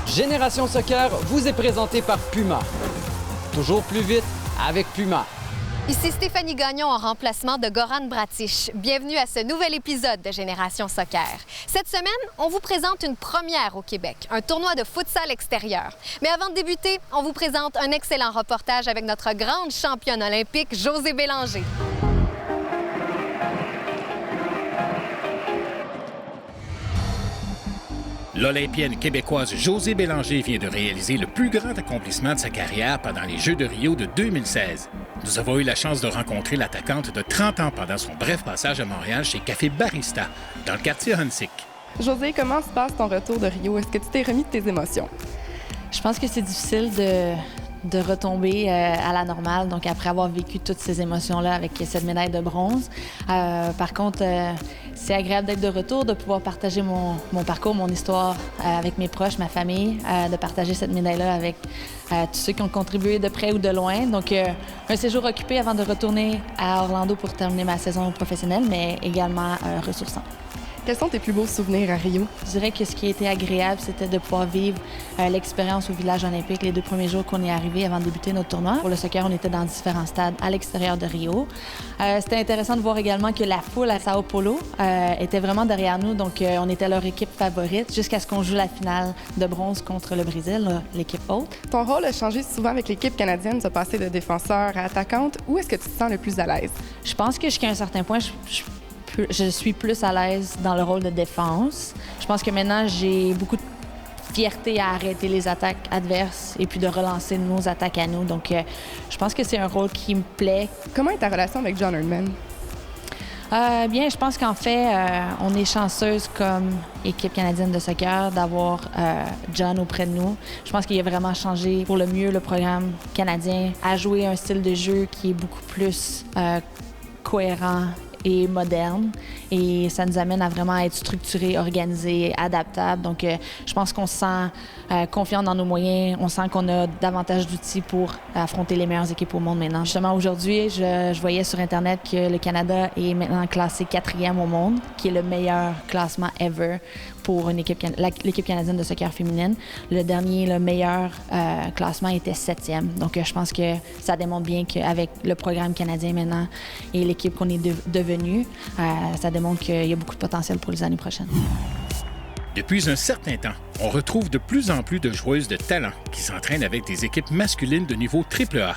Génération Soccer vous est présenté par Puma. Toujours plus vite avec Puma. Ici Stéphanie Gagnon en remplacement de Goran Bratić. Bienvenue à ce nouvel épisode de Génération Soccer. Cette semaine, on vous présente une première au Québec, un tournoi de futsal extérieur. Mais avant de débuter, on vous présente un excellent reportage avec notre grande championne olympique, Josée Bélanger. L'Olympienne québécoise Josée Bélanger vient de réaliser le plus grand accomplissement de sa carrière pendant les Jeux de Rio de 2016. Nous avons eu la chance de rencontrer l'attaquante de 30 ans pendant son bref passage à Montréal chez Café Barista, dans le quartier Huntsic. Josée, comment se passe ton retour de Rio? Est-ce que tu t'es remis de tes émotions? Je pense que c'est difficile de retomber à la normale, donc après avoir vécu toutes ces émotions-là avec cette médaille de bronze. Par contre, c'est agréable d'être de retour, de pouvoir partager mon parcours, mon histoire avec mes proches, ma famille, de partager cette médaille-là avec tous ceux qui ont contribué de près ou de loin. Donc, un séjour occupé avant de retourner à Orlando pour terminer ma saison professionnelle, mais également ressourçant. Quels sont tes plus beaux souvenirs à Rio? Je dirais que ce qui a été agréable, c'était de pouvoir vivre l'expérience au village olympique les 2 premiers jours qu'on est arrivé avant de débuter notre tournoi. Pour le soccer, on était dans différents stades à l'extérieur de Rio. C'était intéressant de voir également que la foule à Sao Paulo était vraiment derrière nous, donc on était leur équipe favorite jusqu'à ce qu'on joue la finale de bronze contre le Brésil, l'équipe hôte. Ton rôle a changé souvent avec l'équipe canadienne, de passer de défenseur à attaquante. Où est-ce que tu te sens le plus à l'aise? Je pense que jusqu'à un certain point, je suis plus à l'aise dans le rôle de défense. Je pense que maintenant, j'ai beaucoup de fierté à arrêter les attaques adverses et puis de relancer nos attaques à nous. Donc, je pense que c'est un rôle qui me plaît. Comment est ta relation avec John Herdman? Bien, je pense qu'en fait, on est chanceuse comme équipe canadienne de soccer d'avoir John auprès de nous. Je pense qu'il a vraiment changé pour le mieux le programme canadien, à jouer un style de jeu qui est beaucoup plus cohérent et moderne, et ça nous amène à vraiment être structuré, organisé, adaptable. Donc, je pense qu'on se sent confiant dans nos moyens, on sent qu'on a davantage d'outils pour affronter les meilleures équipes au monde maintenant. Justement, aujourd'hui, je voyais sur Internet que le Canada est maintenant classé 4e au monde, qui est le meilleur classement ever pour l'équipe canadienne de soccer féminine. Le dernier, le meilleur classement était 7e. Donc, je pense que ça démontre bien qu'avec le programme canadien maintenant et l'équipe qu'on est devenue, ça démontre qu'il y a beaucoup de potentiel pour les années prochaines. Depuis un certain temps, on retrouve de plus en plus de joueuses de talent qui s'entraînent avec des équipes masculines de niveau AAA.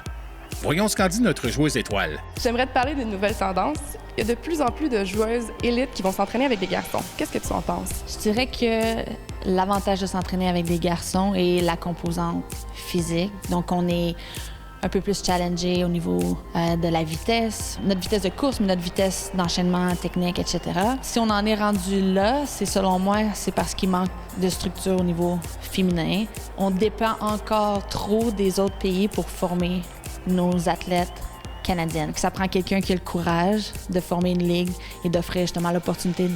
Voyons ce qu'en dit notre joueuse étoile. J'aimerais te parler d'une nouvelle tendance. Il y a de plus en plus de joueuses élites qui vont s'entraîner avec des garçons. Qu'est-ce que tu en penses? Je dirais que l'avantage de s'entraîner avec des garçons est la composante physique. Donc, on est un peu plus challengé au niveau de la vitesse, notre vitesse de course, mais notre vitesse d'enchaînement technique, etc. Si on en est rendu là, c'est selon moi, c'est parce qu'il manque de structure au niveau féminin. On dépend encore trop des autres pays pour former nos athlètes canadiennes. Ça prend quelqu'un qui a le courage de former une ligue et d'offrir justement l'opportunité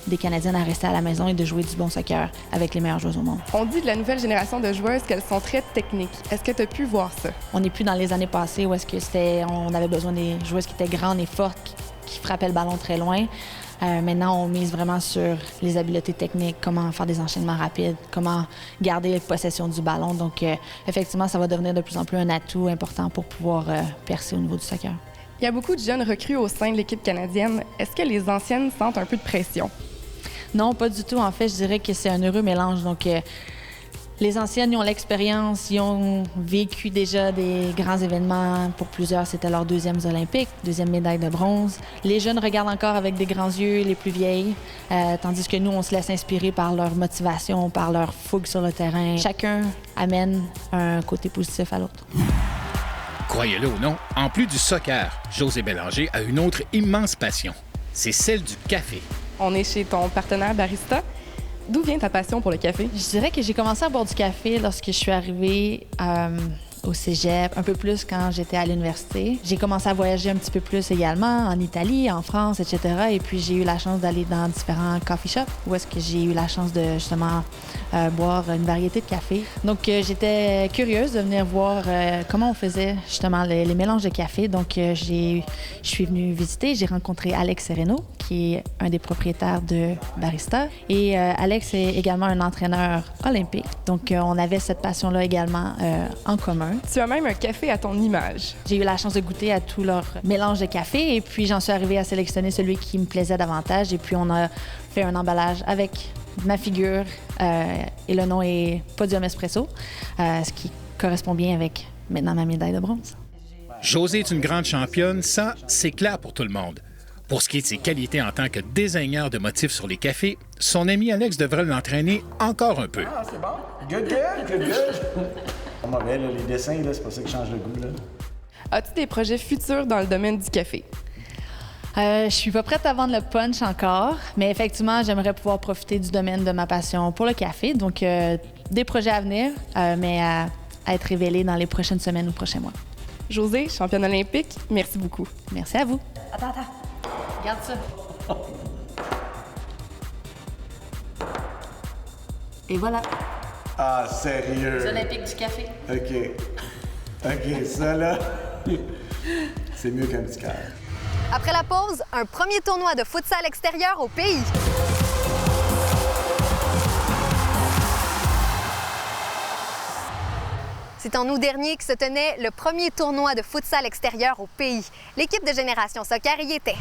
des Canadiennes à rester à la maison et de jouer du bon soccer avec les meilleures joueuses au monde. On dit de la nouvelle génération de joueuses qu'elles sont très techniques. Est-ce que tu as pu voir ça? On n'est plus dans les années passées où est-ce que on avait besoin des joueuses qui étaient grandes et fortes, qui frappaient le ballon très loin. Maintenant, on mise vraiment sur les habiletés techniques, comment faire des enchaînements rapides, comment garder la possession du ballon. Donc, effectivement, ça va devenir de plus en plus un atout important pour pouvoir percer au niveau du soccer. Il y a beaucoup de jeunes recrues au sein de l'équipe canadienne. Est-ce que les anciennes sentent un peu de pression? Non, pas du tout. En fait, je dirais que c'est un heureux mélange. Donc, les anciennes, ils ont l'expérience, ils ont vécu déjà des grands événements. Pour plusieurs, c'était leurs 2e Olympiques, 2e médaille de bronze. Les jeunes regardent encore avec des grands yeux, les plus vieilles, tandis que nous, on se laisse inspirer par leur motivation, par leur fougue sur le terrain. Chacun amène un côté positif à l'autre. Croyez-le ou non, en plus du soccer, Josée Bélanger a une autre immense passion. C'est celle du café. On est chez ton partenaire barista. D'où vient ta passion pour le café? Je dirais que j'ai commencé à boire du café lorsque je suis arrivée au cégep, un peu plus quand j'étais à l'université. J'ai commencé à voyager un petit peu plus également, en Italie, en France, etc. Et puis, j'ai eu la chance d'aller dans différents coffee shops où est-ce que j'ai eu la chance de, justement, boire une variété de café. Donc, j'étais curieuse de venir voir comment on faisait, justement, les mélanges de café. Donc, je suis venue visiter. J'ai rencontré Alex Sereno, qui est un des propriétaires de Barista. Et Alex est également un entraîneur olympique. Donc, on avait cette passion-là également en commun. Tu as même un café à ton image. J'ai eu la chance de goûter à tout leur mélange de café et puis j'en suis arrivée à sélectionner celui qui me plaisait davantage. Et puis, on a fait un emballage avec ma figure et le nom est Podium Espresso, ce qui correspond bien avec maintenant ma médaille de bronze. Josée est une grande championne, ça, c'est clair pour tout le monde. Pour ce qui est de ses qualités en tant que designer de motifs sur les cafés, son ami Alex devrait l'entraîner encore un peu. Ah, c'est bon. Good. Pas mauvais, là, les dessins, là, c'est pas ça qui change le goût. Là. As-tu des projets futurs dans le domaine du café? Je suis pas prête à vendre le punch encore, mais effectivement, j'aimerais pouvoir profiter du domaine de ma passion pour le café. Donc, des projets à venir, mais à être révélés dans les prochaines semaines ou prochains mois. Josée, championne olympique, merci beaucoup. Merci à vous. Attends. Regarde ça. Et voilà. Ah, sérieux? Les Olympiques du café. OK, ça, là, c'est mieux qu'un petit cœur. Après la pause, un premier tournoi de futsal extérieur au pays. C'est en août dernier que se tenait le premier tournoi de futsal extérieur au pays. L'équipe de Génération Soccer y était.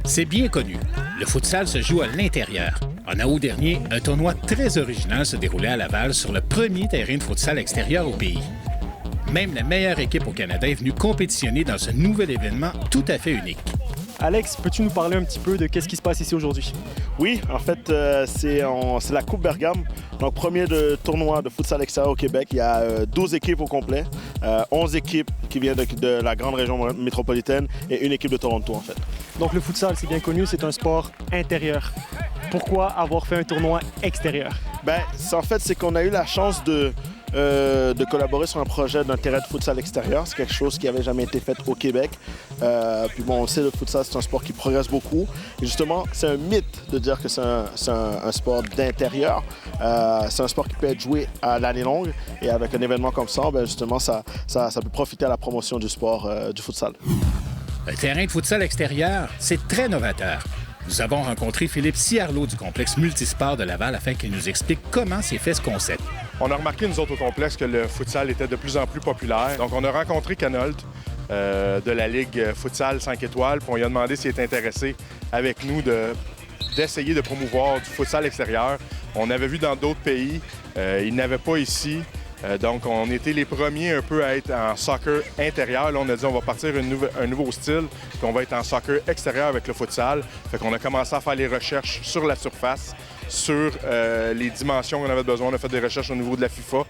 C'est bien connu. Le futsal se joue à l'intérieur. En août dernier, un tournoi très original se déroulait à Laval sur le premier terrain de futsal extérieur au pays. Même la meilleure équipe au Canada est venue compétitionner dans ce nouvel événement tout à fait unique. Alex, peux-tu nous parler un petit peu de qu'est-ce qui se passe ici aujourd'hui? Oui, en fait, c'est la Coupe Bergame, donc premier tournoi de futsal extérieur au Québec. Il y a 12 équipes au complet, 11 équipes qui viennent de la grande région métropolitaine et une équipe de Toronto, en fait. Donc le futsal, c'est bien connu, c'est un sport intérieur. Pourquoi avoir fait un tournoi extérieur? En fait, c'est qu'on a eu la chance de collaborer sur un projet d'un terrain de futsal extérieur. C'est quelque chose qui n'avait jamais été fait au Québec. Puis bon, on sait le futsal, c'est un sport qui progresse beaucoup. Et justement, c'est un mythe de dire que c'est un sport d'intérieur. C'est un sport qui peut être joué à l'année longue. Et avec un événement comme ça, justement, ça peut profiter à la promotion du sport du futsal. Un terrain de futsal extérieur, c'est très novateur. Nous avons rencontré Philippe Ciarlot du complexe multisport de Laval afin qu'il nous explique comment s'est fait ce concept. On a remarqué, nous autres, au complexe, que le futsal était de plus en plus populaire. Donc, on a rencontré Canolt de la Ligue futsal 5 étoiles, puis on lui a demandé s'il était intéressé avec nous d'essayer de promouvoir du futsal extérieur. On avait vu dans d'autres pays, il n'avait pas ici. Donc, on était les premiers un peu à être en soccer intérieur. Là, on a dit on va partir un nouveau style, puis on va être en soccer extérieur avec le futsal. Fait qu'on a commencé à faire les recherches sur la surface, sur les dimensions qu'on avait besoin. On a fait des recherches au niveau de la FIFA.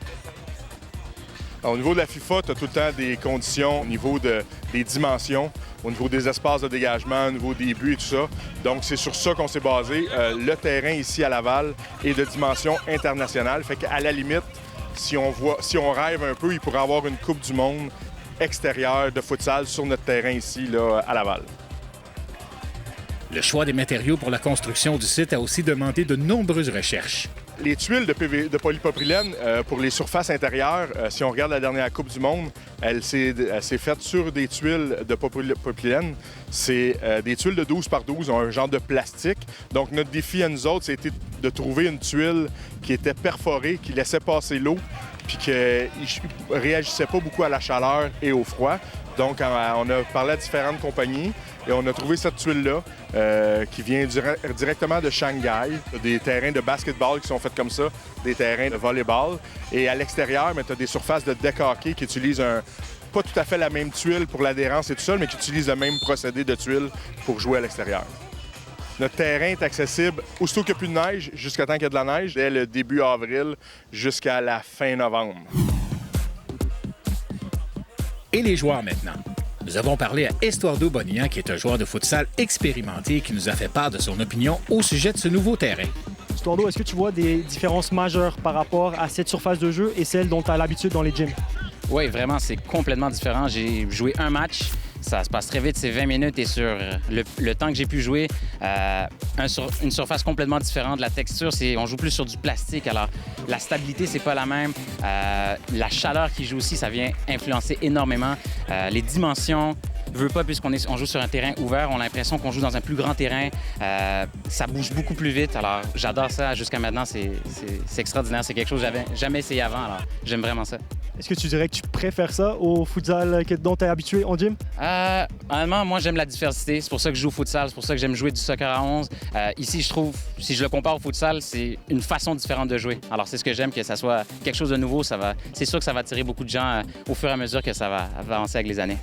Alors, au niveau de la FIFA, tu as tout le temps des conditions au niveau des dimensions, au niveau des espaces de dégagement, au niveau des buts et tout ça. Donc, c'est sur ça qu'on s'est basé. Le terrain ici à Laval est de dimension internationale. Fait qu'à la limite, si on rêve un peu, il pourrait y avoir une Coupe du monde extérieure de futsal sur notre terrain ici, là, à Laval. Le choix des matériaux pour la construction du site a aussi demandé de nombreuses recherches. Les tuiles de polypropylène pour les surfaces intérieures, si on regarde la dernière Coupe du monde, elle s'est faite sur des tuiles de polypropylène. C'est des tuiles de 12 par 12, un genre de plastique. Donc, notre défi à nous autres, c'était de trouver une tuile qui était perforée, qui laissait passer l'eau, puis qui ne réagissait pas beaucoup à la chaleur et au froid. Donc, on a parlé à différentes compagnies et on a trouvé cette tuile-là qui vient directement de Shanghai. Il y a des terrains de basketball qui sont faits comme ça, des terrains de volleyball. Et à l'extérieur, tu as des surfaces de deck hockey qui utilisent pas tout à fait la même tuile pour l'adhérence et tout ça, mais qui utilisent le même procédé de tuile pour jouer à l'extérieur. Notre terrain est accessible aussitôt qu'il n'y a plus de neige, jusqu'à temps qu'il y ait de la neige, dès le début avril jusqu'à la fin novembre. Et les joueurs maintenant. Nous avons parlé à Estuardo Bonillan, qui est un joueur de futsal expérimenté et qui nous a fait part de son opinion au sujet de ce nouveau terrain. Eduardo, est-ce que tu vois des différences majeures par rapport à cette surface de jeu et celle dont tu as l'habitude dans les gyms? Oui, vraiment, c'est complètement différent. J'ai joué un match, ça se passe très vite, c'est 20 minutes et sur le temps que j'ai pu jouer, une surface complètement différente. La texture, on joue plus sur du plastique, alors la stabilité, c'est pas la même. La chaleur qui joue aussi, ça vient influencer énormément. Les dimensions, je veux pas, puisqu'on joue sur un terrain ouvert, on a l'impression qu'on joue dans un plus grand terrain. Ça bouge beaucoup plus vite, alors j'adore ça. Jusqu'à maintenant, c'est extraordinaire. C'est quelque chose que j'avais jamais essayé avant, alors j'aime vraiment ça. Est-ce que tu dirais que tu préfères ça au futsal dont tu es habitué en gym? Honnêtement, moi, j'aime la diversité. C'est pour ça que je joue au futsal. C'est pour ça que j'aime jouer du soccer à 11. Ici, je trouve, si je le compare au futsal, c'est une façon différente de jouer. Alors, c'est ce que j'aime, que ça soit quelque chose de nouveau. C'est sûr que ça va attirer beaucoup de gens au fur et à mesure que ça va avancer avec les années.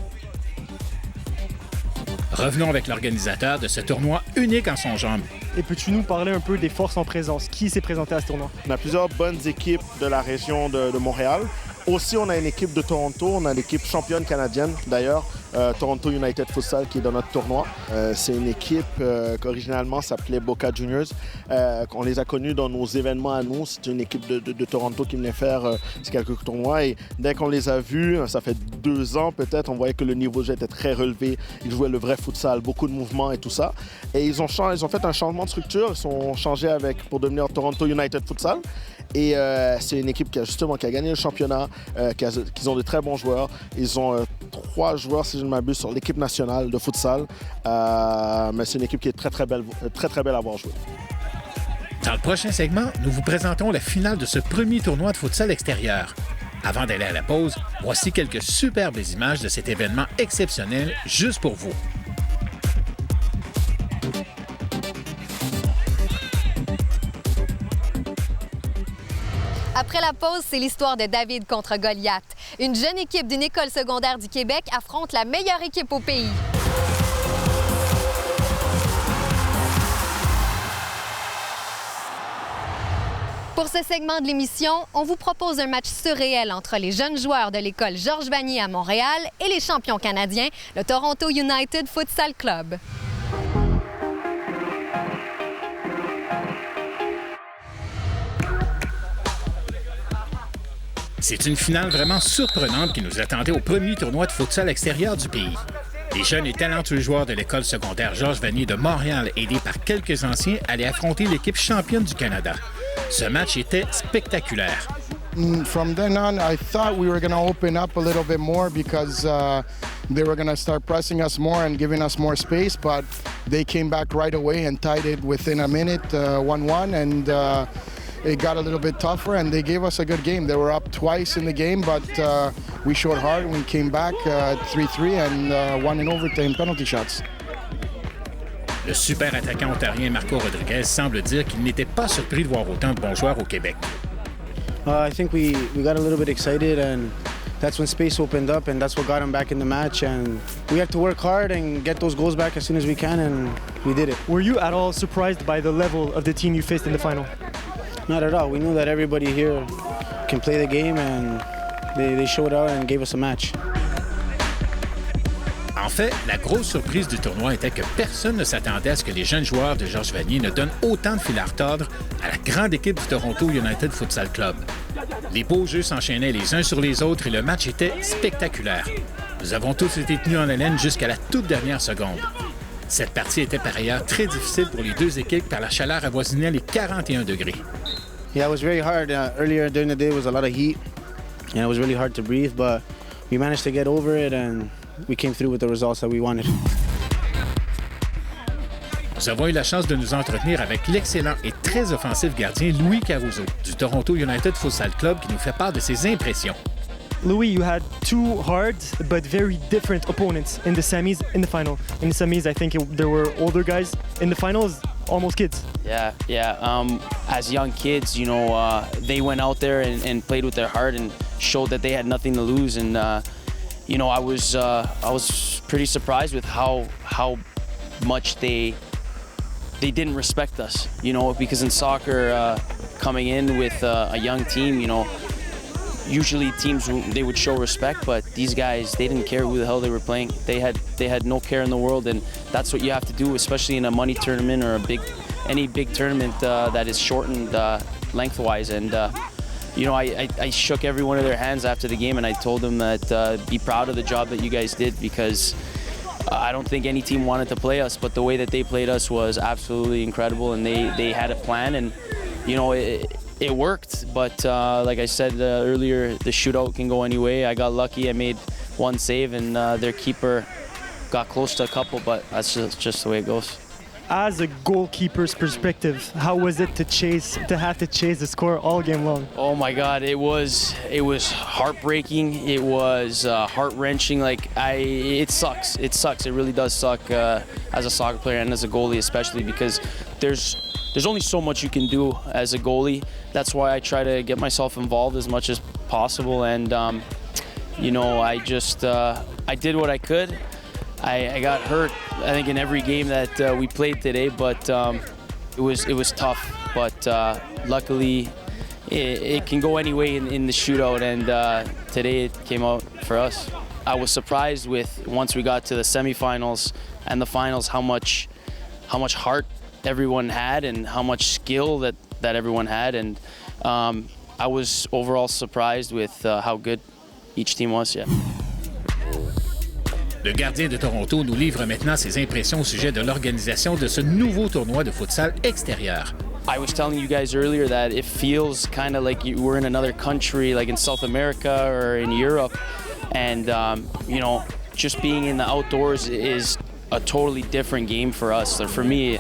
Revenons avec l'organisateur de ce tournoi unique en son genre. Et peux-tu nous parler un peu des forces en présence? Qui s'est présenté à ce tournoi? On a plusieurs bonnes équipes de la région de Montréal. Aussi, on a une équipe de Toronto, on a l'équipe championne canadienne d'ailleurs, Toronto United Futsal qui est dans notre tournoi. C'est une équipe qu'originalement s'appelait Boca Juniors. On les a connus dans nos événements à nous. C'est une équipe de Toronto qui venait faire ces quelques tournois. Et dès qu'on les a vus, ça fait 2 ans peut-être, on voyait que le niveau de jeu était très relevé. Ils jouaient le vrai futsal, beaucoup de mouvements et tout ça. Et ils ont fait un changement de structure. Ils sont changés pour devenir Toronto United Futsal. Et c'est une équipe qui a gagné le championnat, qui ont de très bons joueurs. Ils ont 3 joueurs, si je ne m'abuse, sur l'équipe nationale de futsal. Mais c'est une équipe qui est très belle à voir jouer. Dans le prochain segment, nous vous présentons la finale de ce premier tournoi de futsal extérieur. Avant d'aller à la pause, voici quelques superbes images de cet événement exceptionnel juste pour vous. Après la pause, c'est l'histoire de David contre Goliath. Une jeune équipe d'une école secondaire du Québec affronte la meilleure équipe au pays. Pour ce segment de l'émission, on vous propose un match surréel entre les jeunes joueurs de l'école Georges Vanier à Montréal et les champions canadiens, le Toronto United Futsal Club. C'est une finale vraiment surprenante qui nous attendait au premier tournoi de futsal extérieur du pays. Les jeunes et talentueux joueurs de l'école secondaire Georges Vanier de Montréal, aidés par quelques anciens, allaient affronter l'équipe championne du Canada. Ce match était spectaculaire. From then on, I thought we were going to open up a little bit more because they were going to start pressing us more and giving us more space, but they came back right away and tied it within a minute, 1-1, and it got a little bit tougher, and they gave us a good game. They were up twice in the game, but we showed hard. We came back 3-3 and won in overtime penalty shots. Le super attaquant ontarien Marco Rodriguez semble dire qu'il n'était pas surpris de voir autant de bons joueurs au Québec. I think we got a little bit excited, and that's when space opened up, and that's what got him back in the match. And we had to work hard and get those goals back as soon as we can, and we did it. Were you at all surprised by the level of the team you faced in the final? Not at all. We knew that everybody here can play the game, and they showed out and gave us a match. En fait, la grosse surprise du tournoi était que personne ne s'attendait à ce que les jeunes joueurs de Georges Vanier ne donnent autant de fil à retordre à la grande équipe du Toronto United Futsal Club. Les beaux jeux s'enchaînaient les uns sur les autres et le match était spectaculaire. Nous avons tous été tenus en haleine jusqu'à la toute dernière seconde. Cette partie était par ailleurs très difficile pour les deux équipes car la chaleur avoisinait les 41 degrés. Yeah, it was very hard. Earlier during the day, it was a lot of heat, and it was really hard to breathe, but we managed to get over it, and we came through with the results that we wanted. Nous avons eu la chance de nous entretenir avec l'excellent et très offensif gardien Louis Caruso du Toronto United Futsal Club qui nous fait part de ses impressions. Louis, you had 2 hard but very different opponents in the semis, in the final. In the semis, I think there were older guys. In the finals, almost kids. Yeah. As young kids, you know, they went out there and played with their heart and showed that they had nothing to lose. And you know, I was pretty surprised with how much they didn't respect us. You know, because in soccer, coming in with a young team, you know, usually teams they would show respect, but these guys, they didn't care who the hell they were playing. They had no care in the world, and that's what you have to do, especially in a money tournament or a any big tournament that is shortened lengthwise. And you know, I shook every one of their hands after the game, and I told them that be proud of the job that you guys did, because I don't think any team wanted to play us, but the way that they played us was absolutely incredible, and they had a plan, and you know, it worked. But like I said earlier, the shootout can go any way. I got lucky. I made one save, and their keeper got close to a couple, but that's just the way it goes. As a goalkeeper's perspective, how was it to have to chase the score all game long? Oh my God, it was heartbreaking. It was heart-wrenching. Like it sucks. It sucks. It really does suck as a soccer player and as a goalie, especially because there's only so much you can do as a goalie. That's why I try to get myself involved as much as possible. And you know, I did what I could. I got hurt, I think, in every game that we played today, but it was tough. But luckily, it can go any way in the shootout, and today it came out for us. I was surprised with, once we got to the semifinals and the finals, how much heart everyone had and how much skill that everyone had, and I was overall surprised with how good each team was. Yeah. Le gardien de Toronto nous livre maintenant ses impressions au sujet de l'organisation de ce nouveau tournoi de futsal extérieur. I was telling you guys earlier that it feels kind of like you were in another country, like in South America or in Europe. And, you know, just being in the outdoors is a totally different game for us, or for me.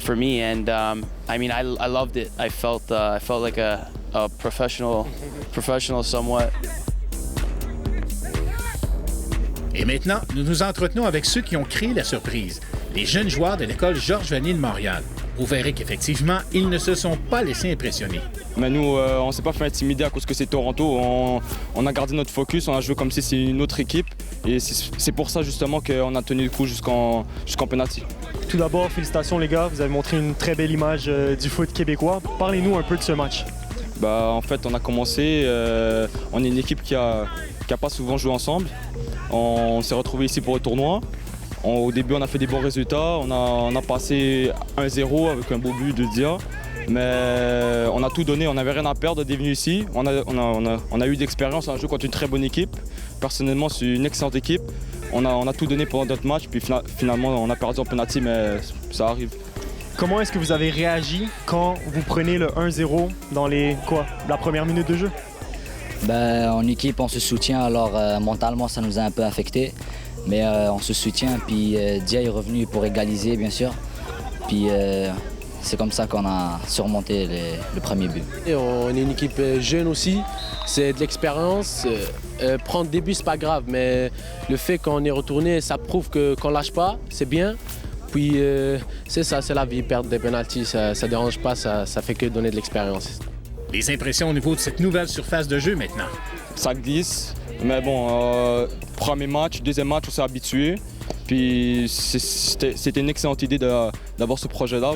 And, I mean, I loved it. I felt like a professional somewhat. Et maintenant, nous nous entretenons avec ceux qui ont créé la surprise, les jeunes joueurs de l'école Georges Vanier de Montréal. Vous verrez qu'effectivement, ils ne se sont pas laissés impressionner. Mais nous, on ne s'est pas fait intimider à cause que c'est Toronto. On a gardé notre focus, on a joué comme si c'était une autre équipe. Et c'est pour ça justement qu'on a tenu le coup jusqu'en penalty. Tout d'abord, félicitations les gars, vous avez montré une très belle image du foot québécois. Parlez-nous un peu de ce match. En fait, on a commencé, on est une équipe qui a pas souvent joué ensemble. On s'est retrouvés ici pour le tournoi. Au début, on a fait des bons résultats. On a passé 1-0 avec un beau but de Dia. Mais on a tout donné, on n'avait rien à perdre d'être venu ici. On a eu d'expérience, on a joué contre une très bonne équipe. Personnellement, c'est une excellente équipe. On a tout donné pendant notre match, puis finalement, on a perdu en penalty, mais ça arrive. Comment est-ce que vous avez réagi quand vous prenez le 1-0 dans la première minute de jeu? En équipe, on se soutient, alors mentalement, ça nous a un peu affecté. Mais on se soutient, puis Dia est revenu pour égaliser, bien sûr. Puis c'est comme ça qu'on a surmonté le premier but. Et on est une équipe jeune aussi, c'est de l'expérience. Prendre des buts, c'est pas grave, mais le fait qu'on est retourné, ça prouve qu'on lâche pas, c'est bien. Puis c'est ça, c'est la vie, perdre des penaltys, ça dérange pas, ça fait que donner de l'expérience. Les impressions au niveau de cette nouvelle surface de jeu maintenant. Ça glisse, mais bon, premier match, deuxième match, on s'est habitué. Puis c'était une excellente idée d'avoir ce projet-là.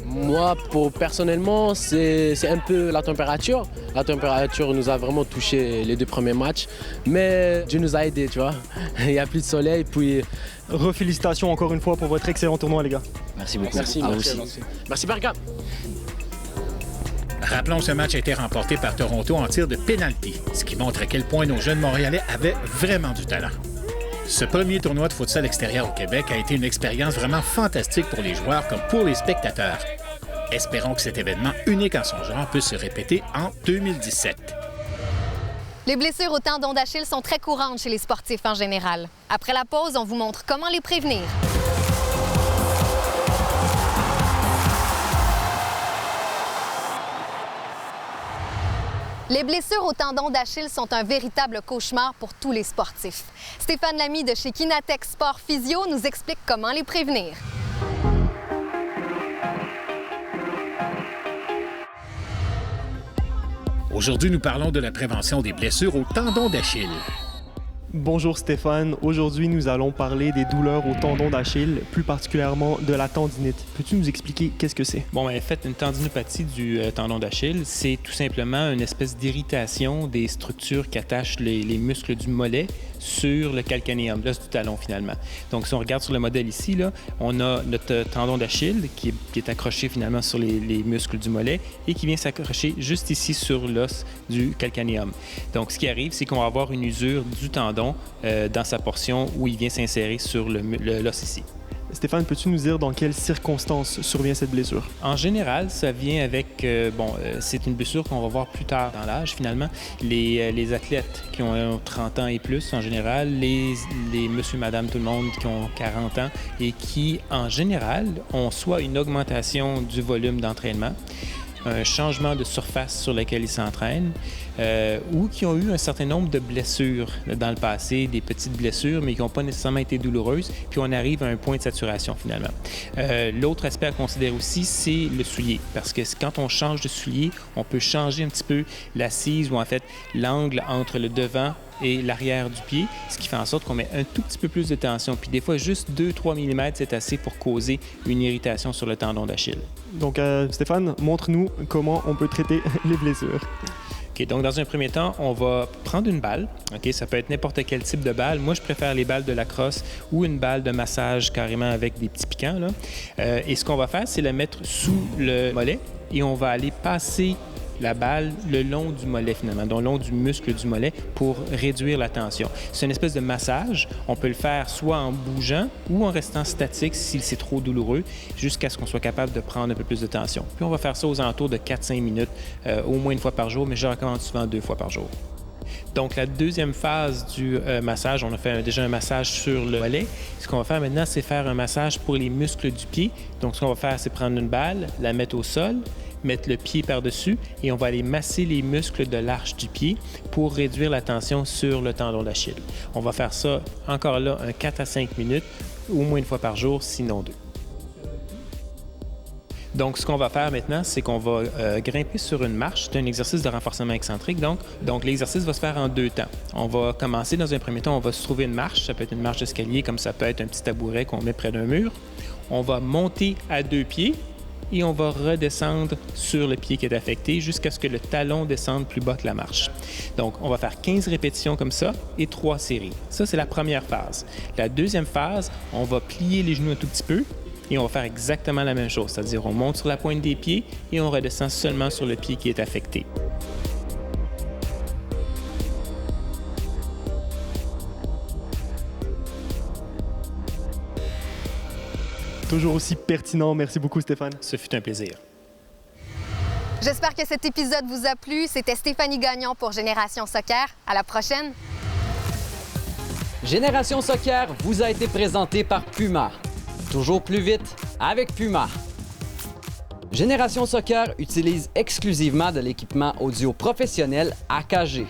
Moi, personnellement, c'est un peu la température. La température nous a vraiment touché les deux premiers matchs. Mais Dieu nous a aidés, tu vois. Il n'y a plus de soleil, puis... Félicitations encore une fois pour votre excellent tournoi, les gars. Merci beaucoup. Merci, merci Bergam. Rappelons, ce match a été remporté par Toronto en tir de pénalty, ce qui montre à quel point nos jeunes Montréalais avaient vraiment du talent. Ce premier tournoi de futsal extérieur au Québec a été une expérience vraiment fantastique pour les joueurs comme pour les spectateurs. Espérons que cet événement unique en son genre puisse se répéter en 2017. Les blessures au tendon d'Achille sont très courantes chez les sportifs en général. Après la pause, on vous montre comment les prévenir. Les blessures au tendon d'Achille sont un véritable cauchemar pour tous les sportifs. Stéphane Lamy de chez Kinatech Sport Physio nous explique comment les prévenir. Aujourd'hui, nous parlons de la prévention des blessures au tendon d'Achille. Bonjour Stéphane, aujourd'hui nous allons parler des douleurs au tendon d'Achille, plus particulièrement de la tendinite. Peux-tu nous expliquer qu'est-ce que c'est? Bon, en fait, une tendinopathie du tendon d'Achille, c'est tout simplement une espèce d'irritation des structures qui attachent les muscles du mollet sur le calcanéum, l'os du talon finalement. Donc si on regarde sur le modèle ici, là, on a notre tendon d'Achille qui est accroché finalement sur les muscles du mollet et qui vient s'accrocher juste ici sur l'os du calcanéum. Donc ce qui arrive, c'est qu'on va avoir une usure du tendon dans sa portion où il vient s'insérer sur l'os ici. Stéphane, peux-tu nous dire dans quelles circonstances survient cette blessure? En général, ça vient avec... c'est une blessure qu'on va voir plus tard dans l'âge, finalement. Les athlètes qui ont 30 ans et plus, en général, les monsieur, madame, tout le monde qui ont 40 ans et qui, en général, ont soit une augmentation du volume d'entraînement, un changement de surface sur laquelle ils s'entraînent, ou qui ont eu un certain nombre de blessures dans le passé, des petites blessures, mais qui n'ont pas nécessairement été douloureuses, puis on arrive à un point de saturation finalement. L'autre aspect à considérer aussi, c'est le soulier, parce que quand on change de soulier, on peut changer un petit peu l'assise ou en fait l'angle entre le devant et l'arrière du pied, ce qui fait en sorte qu'on met un tout petit peu plus de tension. Puis des fois, juste 2-3 mm, c'est assez pour causer une irritation sur le tendon d'Achille. Donc, Stéphane, montre-nous comment on peut traiter les blessures. OK, donc dans un premier temps, on va prendre une balle. OK, ça peut être n'importe quel type de balle. Moi, je préfère les balles de lacrosse ou une balle de massage carrément avec des petits piquants, là. Et ce qu'on va faire, c'est la mettre sous le mollet et on va aller passer la balle le long du mollet finalement, donc le long du muscle du mollet pour réduire la tension. C'est une espèce de massage. On peut le faire soit en bougeant ou en restant statique si c'est trop douloureux, jusqu'à ce qu'on soit capable de prendre un peu plus de tension. Puis on va faire ça aux alentours de 4-5 minutes, au moins une fois par jour, mais je recommande souvent 2 fois par jour. Donc, la deuxième phase du massage, on a fait déjà un massage sur le mollet. Ce qu'on va faire maintenant, c'est faire un massage pour les muscles du pied. Donc, ce qu'on va faire, c'est prendre une balle, la mettre au sol, mettre le pied par-dessus et on va aller masser les muscles de l'arche du pied pour réduire la tension sur le tendon d'Achille. On va faire ça, encore là, un 4 à 5 minutes, au moins une fois par jour, sinon 2. Donc, ce qu'on va faire maintenant, c'est qu'on va grimper sur une marche. C'est un exercice de renforcement excentrique. Donc, l'exercice va se faire en 2 temps. On va commencer dans un premier temps, on va se trouver une marche. Ça peut être une marche d'escalier, comme ça peut être un petit tabouret qu'on met près d'un mur. On va monter à 2 pieds et on va redescendre sur le pied qui est affecté jusqu'à ce que le talon descende plus bas que la marche. Donc, on va faire 15 répétitions comme ça et 3 séries. Ça, c'est la première phase. La deuxième phase, on va plier les genoux un tout petit peu et on va faire exactement la même chose, c'est-à-dire on monte sur la pointe des pieds et on redescend seulement sur le pied qui est affecté. Toujours aussi pertinent. Merci beaucoup, Stéphane. Ce fut un plaisir. J'espère que cet épisode vous a plu. C'était Stéphanie Gagnon pour Génération Soccer. À la prochaine. Génération Soccer vous a été présenté par Puma. Toujours plus vite avec Puma. Génération Soccer utilise exclusivement de l'équipement audio professionnel AKG.